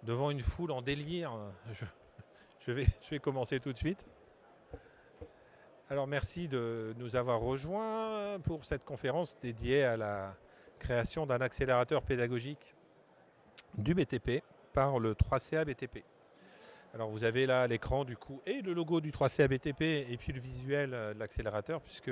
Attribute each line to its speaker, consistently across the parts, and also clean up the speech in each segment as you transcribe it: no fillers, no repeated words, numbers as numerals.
Speaker 1: devant une foule en délire. Je, je vais commencer tout de suite. Alors merci de nous avoir rejoints pour cette conférence dédiée à la création d'un accélérateur pédagogique du BTP par le 3CA BTP. Alors vous avez là à l'écran du coup et le logo du 3CA BTP et puis le visuel de l'accélérateur, puisque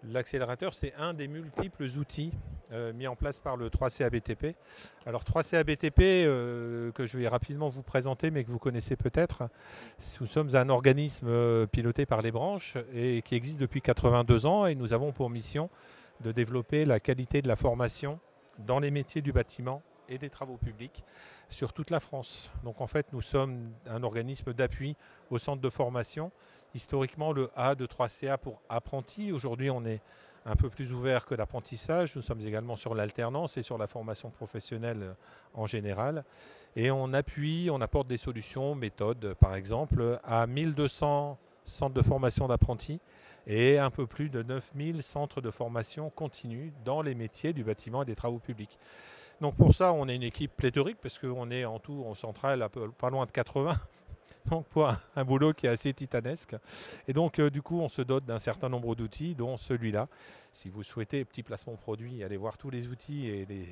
Speaker 1: l'accélérateur c'est un des multiples outils mis en place par le 3CA BTP. Alors 3CA BTP que je vais rapidement vous présenter mais que vous connaissez peut-être. Nous sommes un organisme piloté par les branches et qui existe depuis 82 ans, et nous avons pour mission de développer la qualité de la formation dans les métiers du bâtiment et des travaux publics sur toute la France. Donc en fait, nous sommes un organisme d'appui au centre de formation. Historiquement, le A de 3CA pour apprenti. Aujourd'hui, on est un peu plus ouvert que l'apprentissage. Nous sommes également sur l'alternance et sur la formation professionnelle en général. Et on appuie, on apporte des solutions, méthodes par exemple, à 1200 centres de formation d'apprentis et un peu plus de 9000 centres de formation continue dans les métiers du bâtiment et des travaux publics. Donc pour ça, on est une équipe pléthorique, parce qu'on est en tout, en centrale, pas loin de 80. Donc pour un boulot qui est assez titanesque. Et donc du coup, on se dote d'un certain nombre d'outils, dont celui-là. Si vous souhaitez, petit placement produit, allez voir tous les outils et les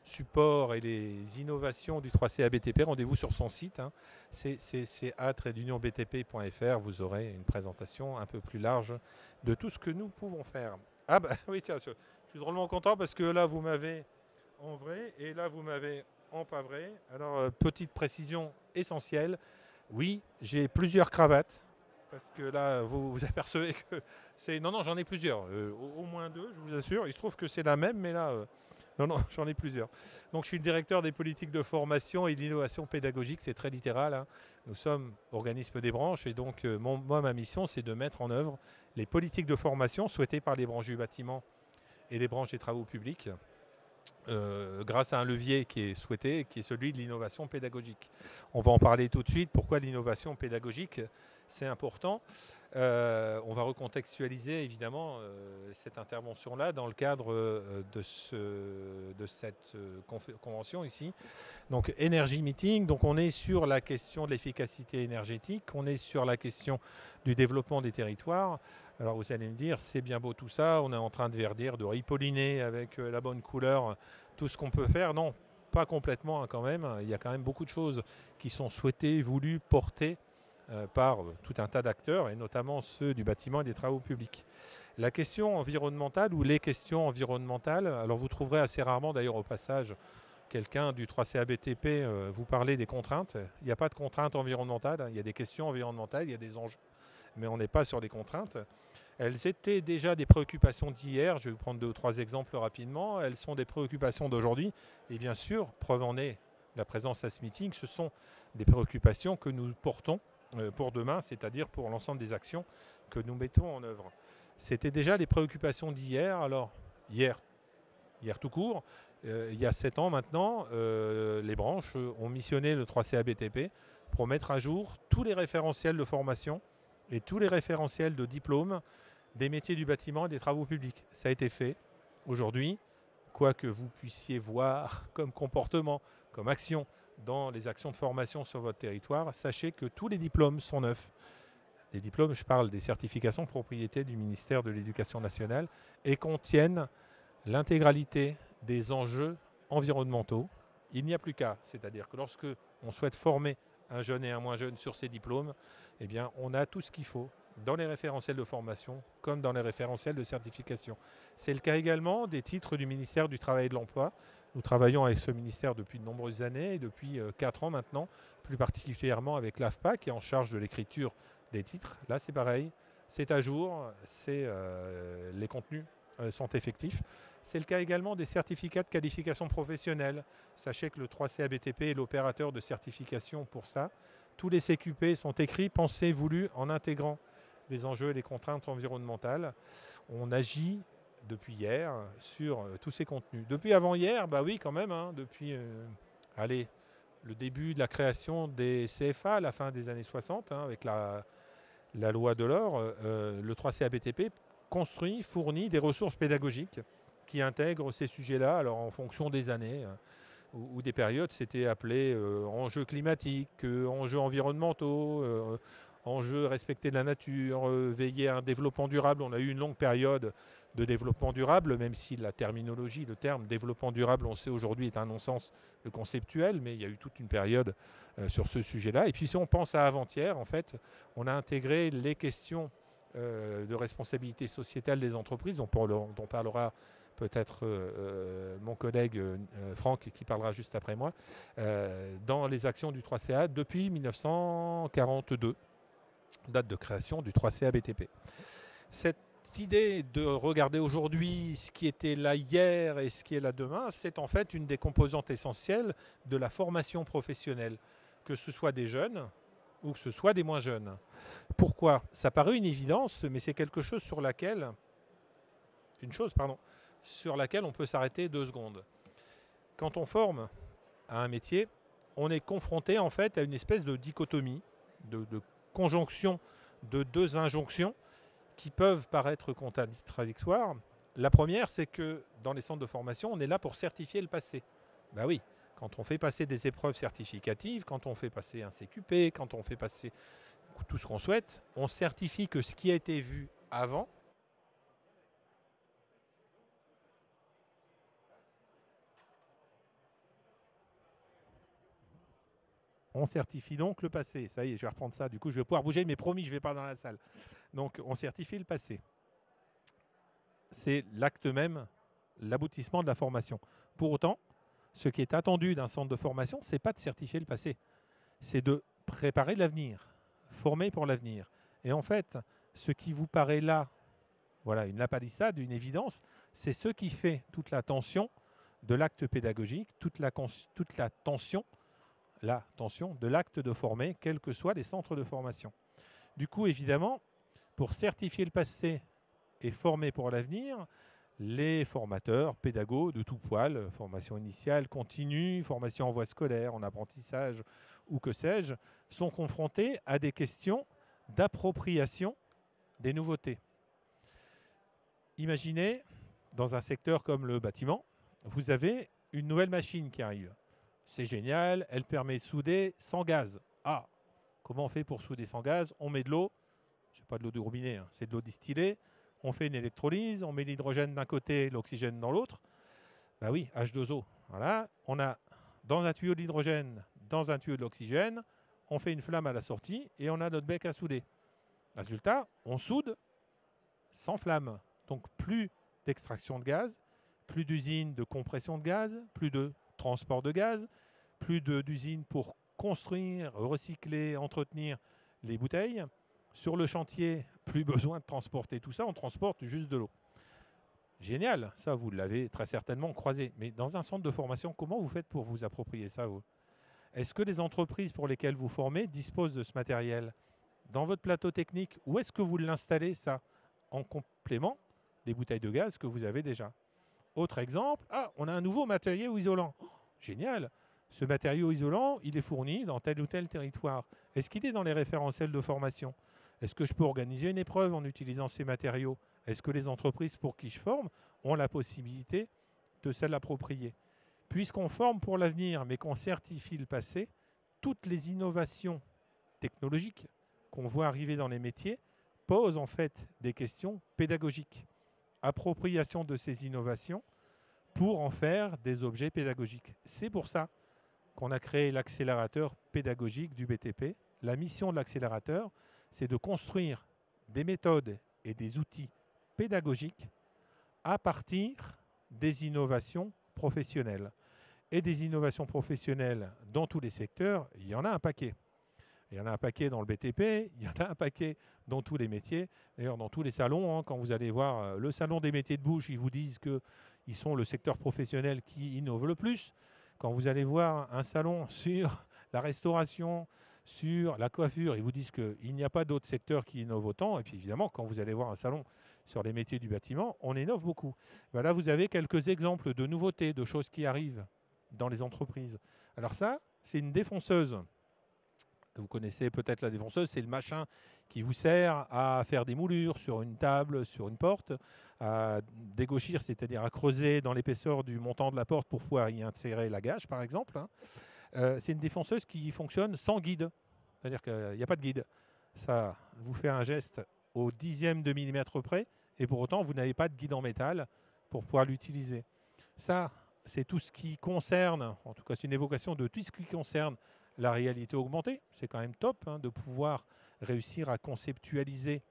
Speaker 1: supports et les innovations du 3CA BTP, rendez-vous sur son site, hein. C'est a-unionbtp.fr. Vous aurez une présentation un peu plus large de tout ce que nous pouvons faire. Ah bah oui, tiens, je suis drôlement content parce que là, vous m'avez en vrai et là, vous m'avez en pas vrai. Alors, petite précision essentielle. Oui, j'ai plusieurs cravates, parce que là, vous apercevez que c'est... Non, j'en ai plusieurs, au moins deux, je vous assure. Il se trouve que c'est la même, mais là, non, j'en ai plusieurs. Donc, je suis le directeur des politiques de formation et de l'innovation pédagogique, c'est très littéral, hein. Nous sommes organisme des branches, et donc, moi, ma mission, c'est de mettre en œuvre les politiques de formation souhaitées par les branches du bâtiment et les branches des travaux publics, grâce à un levier qui est souhaité, qui est celui de l'innovation pédagogique. On va en parler tout de suite. Pourquoi l'innovation pédagogique, c'est important. On va recontextualiser évidemment cette intervention-là dans le cadre de cette convention ici. Donc Energy Meeting, donc on est sur la question de l'efficacité énergétique, on est sur la question du développement des territoires. Alors vous allez me dire, c'est bien beau tout ça, on est en train de verdir, de ripolliner avec la bonne couleur, tout ce qu'on peut faire. Non, pas complètement, hein, quand même. Il y a quand même beaucoup de choses qui sont souhaitées, voulues, portées par tout un tas d'acteurs, et notamment ceux du bâtiment et des travaux publics. La question environnementale, ou les questions environnementales, alors vous trouverez assez rarement d'ailleurs au passage quelqu'un du 3CA BTP vous parler des contraintes. Il n'y a pas de contraintes environnementales, il y a des questions environnementales, il y a des enjeux, mais on n'est pas sur les contraintes. Elles étaient déjà des préoccupations d'hier. Je vais vous prendre 2 ou 3 exemples rapidement. Elles sont des préoccupations d'aujourd'hui. Et bien sûr, preuve en est la présence à ce meeting, ce sont des préoccupations que nous portons pour demain, c'est-à-dire pour l'ensemble des actions que nous mettons en œuvre. C'était déjà les préoccupations d'hier. Alors, hier tout court, il y a 7 ans maintenant, les branches ont missionné le 3CA BTP pour mettre à jour tous les référentiels de formation et tous les référentiels de diplôme des métiers du bâtiment et des travaux publics. Ça a été fait. Aujourd'hui, quoi que vous puissiez voir comme comportement, comme action dans les actions de formation sur votre territoire, sachez que tous les diplômes sont neufs. Les diplômes, je parle des certifications de propriété du ministère de l'Éducation nationale, et contiennent l'intégralité des enjeux environnementaux. Il n'y a plus qu'à, c'est-à-dire que lorsque on souhaite former un jeune et un moins jeune sur ces diplômes, eh bien, on a tout ce qu'il faut dans les référentiels de formation comme dans les référentiels de certification. C'est le cas également des titres du ministère du Travail et de l'Emploi. Nous travaillons avec ce ministère depuis de nombreuses années, et depuis 4 ans maintenant, plus particulièrement avec l'AFPA qui est en charge de l'écriture des titres. Là, c'est pareil, c'est à jour, les contenus sont effectifs. C'est le cas également des certificats de qualification professionnelle. Sachez que le 3CA BTP est l'opérateur de certification pour ça. Tous les CQP sont écrits, pensés, voulus en intégrant les enjeux et les contraintes environnementales. On agit depuis hier sur tous ces contenus. Depuis avant-hier, bah oui quand même, hein, depuis le début de la création des CFA à la fin des années 60, hein, avec la loi Delors, le 3CA BTP construit, fournit des ressources pédagogiques qui intègrent ces sujets-là, alors en fonction des années. ou des périodes, c'était appelé enjeux climatiques, enjeux environnementaux, enjeux respecter la nature, veiller à un développement durable. On a eu une longue période de développement durable, même si la terminologie, le terme développement durable, on sait aujourd'hui est un non-sens conceptuel, mais il y a eu toute une période sur ce sujet-là. Et puis si on pense à avant-hier, en fait, on a intégré les questions de responsabilité sociétale des entreprises, dont parlera peut-être mon collègue Franck, qui parlera juste après moi, dans les actions du 3CA depuis 1942, date de création du 3CA BTP. Cette idée de regarder aujourd'hui ce qui était là hier et ce qui est là demain, c'est en fait une des composantes essentielles de la formation professionnelle, que ce soit des jeunes ou que ce soit des moins jeunes. Pourquoi? Ça paraît une évidence, mais c'est quelque chose sur laquelle on peut s'arrêter 2 secondes. Quand on forme à un métier, on est confronté en fait à une espèce de dichotomie, de conjonction de 2 injonctions qui peuvent paraître contradictoires. La première, c'est que dans les centres de formation, on est là pour certifier le passé. Ben oui, quand on fait passer des épreuves certificatives, quand on fait passer un CQP, quand on fait passer tout ce qu'on souhaite, on certifie que ce qui a été vu avant on certifie donc le passé. Ça y est, je vais reprendre ça. Du coup, je vais pouvoir bouger, mais promis, je ne vais pas dans la salle. Donc, on certifie le passé. C'est l'acte même, l'aboutissement de la formation. Pour autant, ce qui est attendu d'un centre de formation, ce n'est pas de certifier le passé. C'est de préparer l'avenir, former pour l'avenir. Et en fait, ce qui vous paraît là, voilà, une lapalissade, une évidence, c'est ce qui fait toute la tension de l'acte pédagogique, toute la tension de l'acte de former, quels que soient les centres de formation. Du coup, évidemment, pour certifier le passé et former pour l'avenir, les formateurs, pédagogues de tout poil, formation initiale, continue, formation en voie scolaire, en apprentissage ou que sais-je, sont confrontés à des questions d'appropriation des nouveautés. Imaginez, dans un secteur comme le bâtiment, vous avez une nouvelle machine qui arrive. C'est génial, elle permet de souder sans gaz. Ah, comment on fait pour souder sans gaz? On met de l'eau, c'est pas de l'eau de robinet, hein, c'est de l'eau distillée. On fait une électrolyse, on met l'hydrogène d'un côté, l'oxygène dans l'autre. Ben oui, H2O. Voilà, on a dans un tuyau de l'hydrogène, dans un tuyau de l'oxygène, on fait une flamme à la sortie et on a notre bec à souder. Résultat, on soude sans flamme. Donc plus d'extraction de gaz, plus d'usines de compression de gaz, plus de transport de gaz, plus d'usines pour construire, recycler, entretenir les bouteilles. Sur le chantier, plus besoin de transporter tout ça, on transporte juste de l'eau. Génial, ça vous l'avez très certainement croisé. Mais dans un centre de formation, comment vous faites pour vous approprier ça, vous? Est-ce que les entreprises pour lesquelles vous formez disposent de ce matériel dans votre plateau technique, ou est-ce que vous l'installez ça en complément des bouteilles de gaz que vous avez déjà? Autre exemple, on a un nouveau matériau isolant. Oh, génial, ce matériau isolant, il est fourni dans tel ou tel territoire. Est-ce qu'il est dans les référentiels de formation? Est-ce que je peux organiser une épreuve en utilisant ces matériaux? Est-ce que les entreprises pour qui je forme ont la possibilité de se l'approprier? Puisqu'on forme pour l'avenir, mais qu'on certifie le passé, toutes les innovations technologiques qu'on voit arriver dans les métiers posent en fait des questions pédagogiques. Appropriation de ces innovations pour en faire des objets pédagogiques. C'est pour ça qu'on a créé l'accélérateur pédagogique du BTP. La mission de l'accélérateur, c'est de construire des méthodes et des outils pédagogiques à partir des innovations professionnelles. Et des innovations professionnelles dans tous les secteurs, il y en a un paquet. Il y en a un paquet dans le BTP, il y en a un paquet dans tous les métiers. D'ailleurs, dans tous les salons, quand vous allez voir le salon des métiers de bouche, ils vous disent qu'ils sont le secteur professionnel qui innove le plus. Quand vous allez voir un salon sur la restauration, sur la coiffure, ils vous disent qu'il n'y a pas d'autres secteurs qui innovent autant. Et puis évidemment, quand vous allez voir un salon sur les métiers du bâtiment, on innove beaucoup. Là, vous avez quelques exemples de nouveautés, de choses qui arrivent dans les entreprises. Alors ça, c'est une défonceuse Vous connaissez peut-être la défonceuse, c'est le machin qui vous sert à faire des moulures sur une table, sur une porte, à dégauchir, c'est-à-dire à creuser dans l'épaisseur du montant de la porte pour pouvoir y insérer la gâche, par exemple. C'est une défonceuse qui fonctionne sans guide, c'est-à-dire qu'il n'y a pas de guide. Ça vous fait un geste au dixième de millimètre près, et pour autant, vous n'avez pas de guide en métal pour pouvoir l'utiliser. Ça, c'est tout ce qui concerne, en tout cas c'est une évocation de tout ce qui concerne la réalité augmentée. C'est quand même top de pouvoir réussir à conceptualiser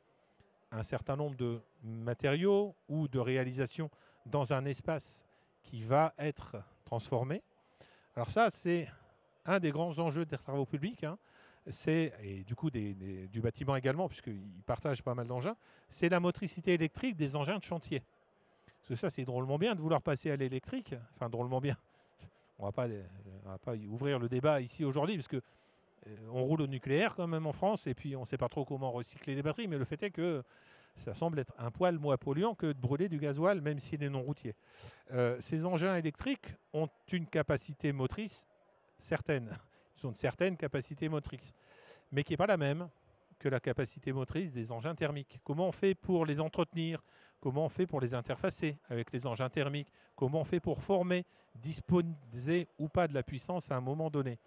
Speaker 1: un certain nombre de matériaux ou de réalisations dans un espace qui va être transformé. Alors ça, c'est un des grands enjeux des travaux publics, et du coup du bâtiment également, puisqu'ils partagent pas mal d'engins, c'est la motricité électrique des engins de chantier. Parce que ça, c'est drôlement bien de vouloir passer à l'électrique. Enfin, drôlement bien. On va pas ouvrir le débat ici aujourd'hui, parce que on roule au nucléaire quand même en France, et puis on ne sait pas trop comment recycler les batteries, mais le fait est que ça semble être un poil moins polluant que de brûler du gasoil, même s'il est non routier. Ces engins électriques ont une capacité motrice certaine. Ils ont une certaine capacité motrice, mais qui n'est pas la même que la capacité motrice des engins thermiques. Comment on fait pour les entretenir? Comment on fait pour les interfacer avec les engins thermiques? Comment on fait pour former, disposer ou pas de la puissance à un moment donné?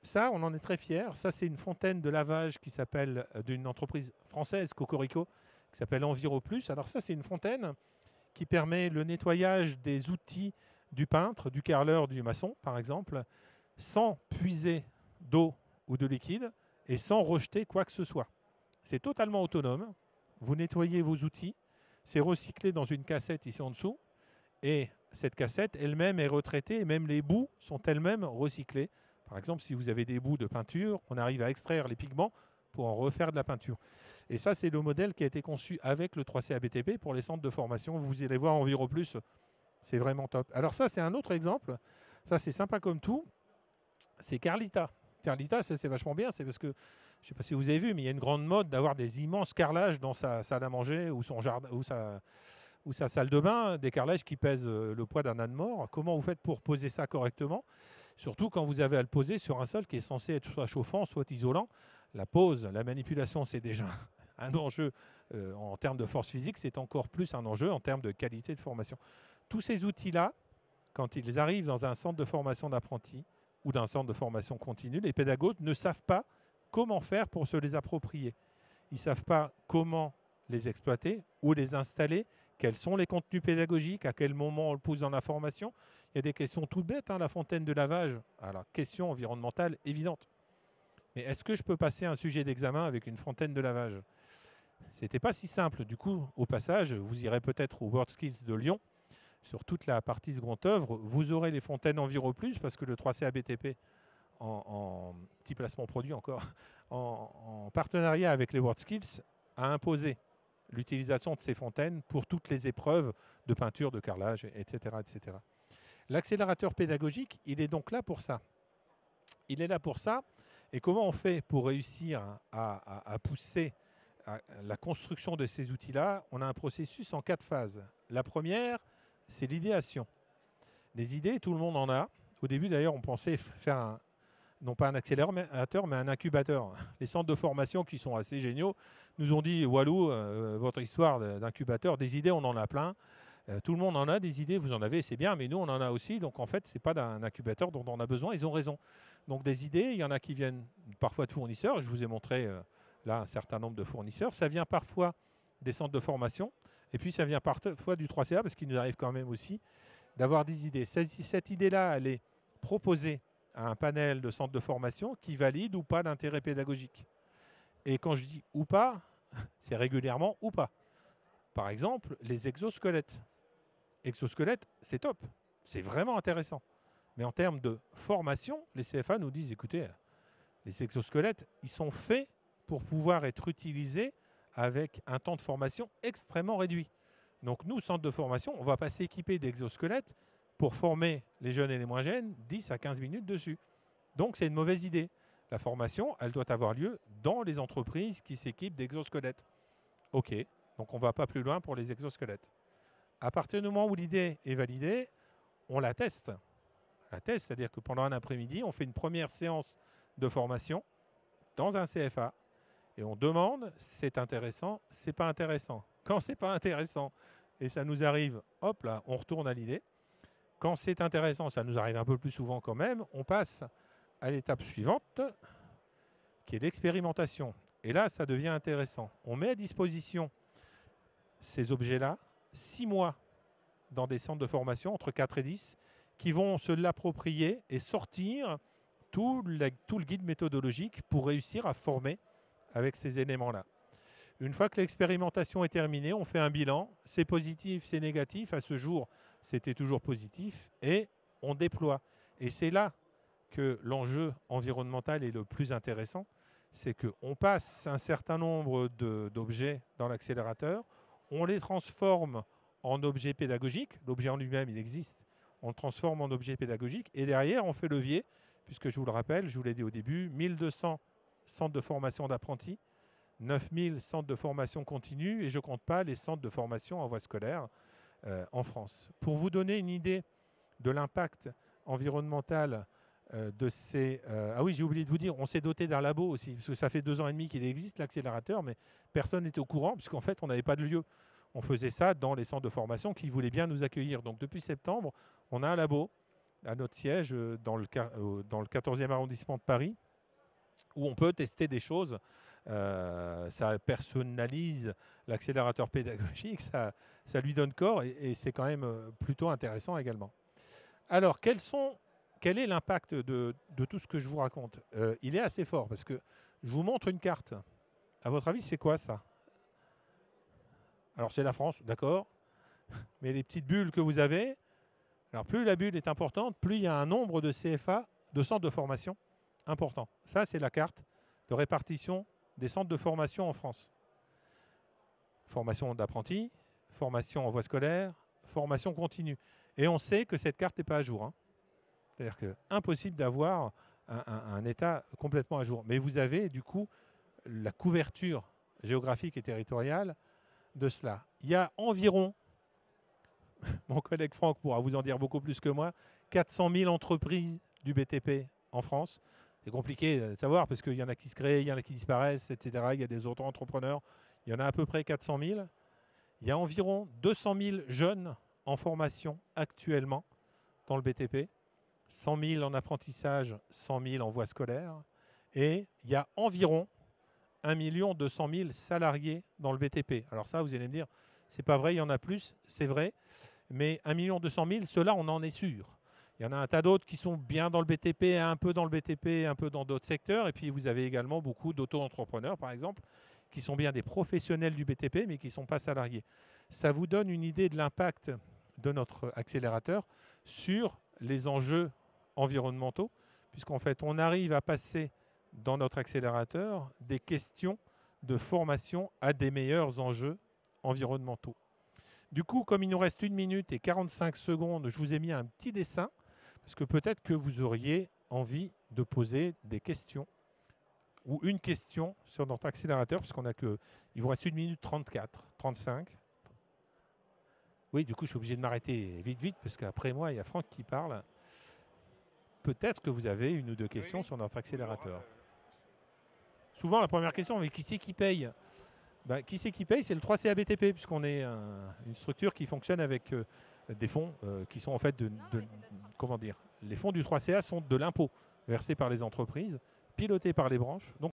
Speaker 1: Ça, on en est très fiers. Ça, c'est une fontaine de lavage qui s'appelle, d'une entreprise française, Cocorico, qui s'appelle EnviroPlus. Alors ça, c'est une fontaine qui permet le nettoyage des outils du peintre, du carreleur, du maçon, par exemple, sans puiser d'eau ou de liquide et sans rejeter quoi que ce soit. C'est totalement autonome. Vous nettoyez vos outils, c'est recyclé dans une cassette ici en dessous, et cette cassette elle-même est retraitée, et même les bouts sont elles-mêmes recyclés. Par exemple, si vous avez des bouts de peinture, on arrive à extraire les pigments pour en refaire de la peinture. Et ça, c'est le modèle qui a été conçu avec le 3CABTP pour les centres de formation. Vous irez voir EnviroPlus, c'est vraiment top. Alors ça, c'est un autre exemple. Ça, c'est sympa comme tout. C'est Carlita. Carlita, ça, c'est vachement bien. C'est parce que, je ne sais pas si vous avez vu, mais il y a une grande mode d'avoir des immenses carrelages dans sa salle à manger ou son jardin ou sa salle de bain, des carrelages qui pèsent le poids d'un âne mort. Comment vous faites pour poser ça correctement? Surtout quand vous avez à le poser sur un sol qui est censé être soit chauffant, soit isolant. La pose, la manipulation, c'est déjà un enjeu en termes de force physique. C'est encore plus un enjeu en termes de qualité de formation. Tous ces outils-là, quand ils arrivent dans un centre de formation d'apprentis ou d'un centre de formation continue, les pédagogues ne savent pas comment faire pour se les approprier. Ils ne savent pas comment les exploiter ou les installer, quels sont les contenus pédagogiques, à quel moment on le pousse dans la formation. Il y a des questions toutes bêtes, la fontaine de lavage. Alors, question environnementale évidente. Mais est-ce que je peux passer un sujet d'examen avec une fontaine de lavage? C'était pas si simple. Du coup, au passage, vous irez peut-être au WorldSkills de Lyon. Sur toute la partie seconde œuvre, vous aurez les fontaines EnviroPlus parce que le 3CABTP, en petit placement produit encore, en partenariat avec les WorldSkills, a imposé l'utilisation de ces fontaines pour toutes les épreuves de peinture, de carrelage, etc. etc. L'accélérateur pédagogique, il est donc là pour ça. Il est là pour ça. Et comment on fait pour réussir à pousser la construction de ces outils-là? On a un processus en 4 phases. La première, c'est l'idéation. Les idées, tout le monde en a. Au début, d'ailleurs, on pensait faire non pas un accélérateur, mais un incubateur. Les centres de formation qui sont assez géniaux nous ont dit, Walou, votre histoire d'incubateur, des idées, on en a plein. Tout le monde en a des idées, vous en avez, c'est bien, mais nous, on en a aussi. Donc, en fait, ce n'est pas d'un incubateur dont on a besoin. Ils ont raison. Donc, des idées, il y en a qui viennent parfois de fournisseurs. Je vous ai montré là un certain nombre de fournisseurs. Ça vient parfois des centres de formation. Et puis, ça vient parfois du 3CA, parce qu'il nous arrive quand même aussi d'avoir des idées. Cette idée-là, elle est proposée à un panel de centres de formation qui valide ou pas l'intérêt pédagogique. Et quand je dis ou pas, c'est régulièrement ou pas. Par exemple, les exosquelettes. Exosquelettes, c'est top. C'est vraiment intéressant. Mais en termes de formation, les CFA nous disent, écoutez, les exosquelettes, ils sont faits pour pouvoir être utilisés avec un temps de formation extrêmement réduit. Donc nous, centre de formation, on ne va pas s'équiper d'exosquelettes pour former les jeunes et les moins jeunes 10 à 15 minutes dessus. Donc c'est une mauvaise idée. La formation, elle doit avoir lieu dans les entreprises qui s'équipent d'exosquelettes. OK, donc on ne va pas plus loin pour les exosquelettes. À partir du moment où l'idée est validée, on la teste. La teste, c'est-à-dire que pendant un après-midi, on fait une première séance de formation dans un CFA et on demande c'est intéressant, c'est pas intéressant. Quand c'est pas intéressant et ça nous arrive, hop là, on retourne à l'idée. Quand c'est intéressant, ça nous arrive un peu plus souvent quand même, on passe à l'étape suivante qui est l'expérimentation. Et là, ça devient intéressant. On met à disposition ces objets-là 6 mois dans des centres de formation, entre 4 et 10, qui vont se l'approprier et sortir tout le guide méthodologique pour réussir à former avec ces éléments-là. Une fois que l'expérimentation est terminée, on fait un bilan. C'est positif, c'est négatif. À ce jour, c'était toujours positif. Et on déploie. Et c'est là que l'enjeu environnemental est le plus intéressant. C'est qu'on passe un certain nombre d'objets dans l'accélérateur. On les transforme en objets pédagogiques. L'objet en lui-même, il existe. On le transforme en objet pédagogique. Et derrière, on fait levier, puisque je vous le rappelle, je vous l'ai dit au début, 1200 centres de formation d'apprentis, 9000 centres de formation continue, et je ne compte pas les centres de formation en voie scolaire en France. Pour vous donner une idée de l'impact environnemental de ces... ah oui, j'ai oublié de vous dire, on s'est doté d'un labo aussi, parce que ça fait 2 ans et demi qu'il existe, l'accélérateur, mais personne n'était au courant, puisqu'en fait, on n'avait pas de lieu. On faisait ça dans les centres de formation qui voulaient bien nous accueillir. Donc depuis septembre, on a un labo à notre siège dans le 14e arrondissement de Paris, où on peut tester des choses. Ça personnalise l'accélérateur pédagogique, ça lui donne corps et c'est quand même plutôt intéressant également. Alors, quel est l'impact de tout ce que je vous raconte? Il est assez fort parce que je vous montre une carte. À votre avis, c'est quoi ça? Alors, c'est la France, d'accord. Mais les petites bulles que vous avez, alors plus la bulle est importante, plus il y a un nombre de CFA, de centres de formation, important. Ça, c'est la carte de répartition des centres de formation en France. Formation d'apprentis, formation en voie scolaire, formation continue. Et on sait que cette carte n'est pas à jour. Hein. C'est-à-dire que impossible d'avoir un état complètement à jour. Mais vous avez du coup la couverture géographique et territoriale de cela. Il y a environ, mon collègue Franck pourra vous en dire beaucoup plus que moi, 400 000 entreprises du BTP en France. C'est compliqué de savoir parce qu'il y en a qui se créent, il y en a qui disparaissent, etc. Il y a des autres entrepreneurs. Il y en a à peu près 400 000. Il y a environ 200 000 jeunes en formation actuellement dans le BTP. 100 000 en apprentissage, 100 000 en voie scolaire. Et il y a environ 1 200 000 salariés dans le BTP. Alors ça, vous allez me dire, c'est pas vrai, il y en a plus, c'est vrai. Mais 1 200 000, ceux-là, on en est sûr. Il y en a un tas d'autres qui sont bien dans le BTP, un peu dans le BTP, un peu dans d'autres secteurs. Et puis, vous avez également beaucoup d'auto-entrepreneurs, par exemple, qui sont bien des professionnels du BTP, mais qui ne sont pas salariés. Ça vous donne une idée de l'impact de notre accélérateur sur les enjeux environnementaux, puisqu'en fait, on arrive à passer dans notre accélérateur des questions de formation à des meilleurs enjeux environnementaux. Du coup, comme il nous reste 1 minute et 45 secondes, je vous ai mis un petit dessin, parce que peut-être que vous auriez envie de poser des questions ou une question sur notre accélérateur, puisqu'on a que... Il vous reste 1 minute 34, 35. Oui, du coup, je suis obligé de m'arrêter vite, parce qu'après moi, il y a Franck qui parle. Peut-être que vous avez 1 ou 2 questions sur notre accélérateur. Souvent, la première question, mais qui c'est qui paye? Qui c'est qui paye? C'est le 3CA BTP, puisqu'on est une structure qui fonctionne avec des fonds qui sont en fait comment dire, les fonds du 3CA sont de l'impôt versé par les entreprises, pilotés par les branches. Donc